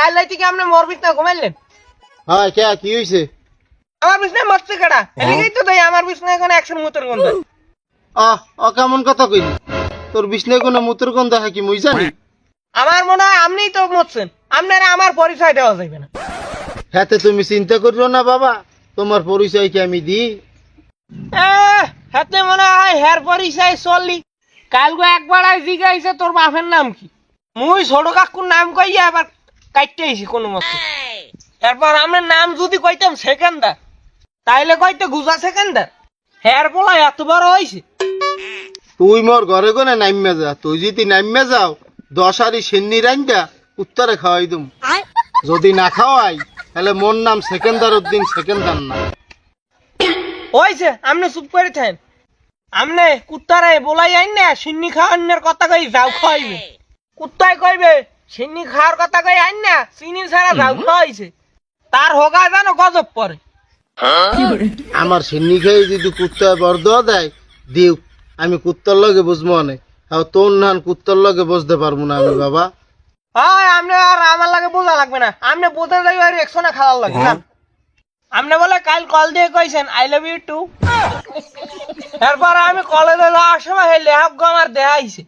কাল রাইতে কি আপনি মোর বিছনা ঘুমাইলেন? হ্যাঁ কে কি হইছে? আমার বিছনায় মরছে কেডা? এদিকেই তো দেই আমার বিছনায় এখন 100 মুতের গন্ধ। কেমন কথা কইলি? তোর বিষ্ণু কোনো মূত্র গন্ধ হয় কি মুই জানি? আমার মনে হয় আপনিই তো মরছেন। আপনারা আমার পরিচয় দেওয়া যাবে না। হাতে তুমি চিন্তা করিও না বাবা, তোমার পরিচয় কি আমি দিই? হাতে মনে হয় হের পরিচয় চললি। কালকে একবার জিজ্ঞাসা তোর বাপের নাম কি? মুই ছোট কাকুর নাম কইয়া আবার কাটতে আইছি কোনো মতে। এরপর আমার নাম যদি কইতাম সেকেন্ডার, তাইলে কইতে গুজা সেকেন্ডার। হের বলা এত বড় হইছে। তুই মোর ঘরে কোনে নাইমে যা, তুই যদি নাইমে যাও 10 আরি সেন্নি রাইন্দা উত্তরে খাওয়াই দুম। যদি না খাওয়াই তাহলে মোর নাম সেকেন্দার উদ্দিন সেকেন্দার না। হইছে আমনে চুপ করে থাকেন। আমনে কুত্তারে বলাই আইন না সিন্নি খাওয়ানোর কথা কই যাও খাইবে। কুত্তায় কইবে সিন্নি খাওয়ার কথা কই আইন না চিনি ছাড়া যাও খাইছে। তার হোগা জানো গজব পরে। আমার সেন্নি খেয়ে যদি কুত্তায় বর্দ দেয় দিও, আমি কুত্তার লগে বুঝবো অনেক। তোর নান কুত্তার লগে বুঝতে পারবো না আমি বাবা। হয় আমনে আর আমার লাগে বোঝা লাগবে না। আমনে বোঝা যাইবে আর 100 না খাওয়ার লাগে না। আমনে বলে কাল কল দিয়ে কইছেন আই লাভ ইউ টু। এরপর আমি কলেজে যাওয়ার সময় এই লেহাক আমার দেখাইছে।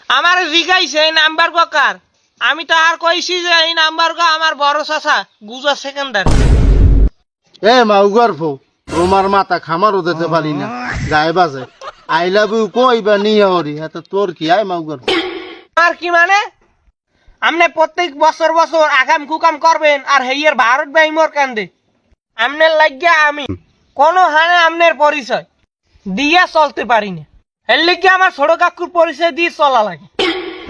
আমার জিগাইছে এই নাম্বার কার। আমি তো আর কইছি যে এই নাম্বার আমার বড় চাচা গুজা সেকেন্ডার। মাউগার ফো তোমার মাথা খামারও দিতে পারি না, গায়ে বাজে আই লাভ ইউ কই বা নিয়ে হরি। হাতে তোর কি আয় মাউগার? আর কি মানে আমনে প্রত্যেক বছর বছর আগাম কুকাম করবেন আর হেইয়ের ভারত বাইমর কান্দে। আমনের লাগিয়া আমি কোন হানে আমনের পরিচয় দিয়া চলতে পারি না। এর লিগে আমার ছোট কাকুর পরিচয় দিয়ে চলা লাগে।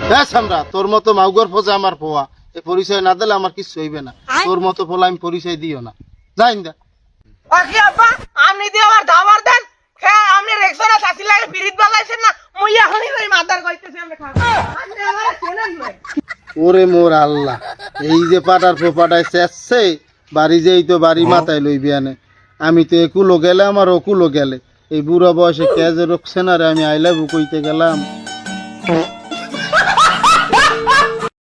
হ্যাঁ সামরা, তোর মতো মাউগার ফোজা আমার পোয়া, এই পরিচয় না দিলে আমার কিছু হইবে না। তোর মতো পোলা আমি পরিচয় দিও না, যাইন দা। আকি আব্বা আপনি দিয়ে আমার ধাবার দেন। হ্যাঁ আপনি রেক্সনা চাষি লাগে পিরিত বালাইছেন না। মুই এখনই ওই মাদার কইতেছি আমরা খাবো। আপনি আমার চেনেন না। ওরে মোর আল্লাহ, এই যে পাটার ফোপাটায় চেচ্ছে বাড়ি যেই তো বাড়ি মাথায় লইবি আনে। আমি তো একুলো গেলে আমার ওকুলো গেলে, এই বুড়া বয়সে কে যে রক্ষছে না রে, আমি আইলাবু কইতে গেলাম।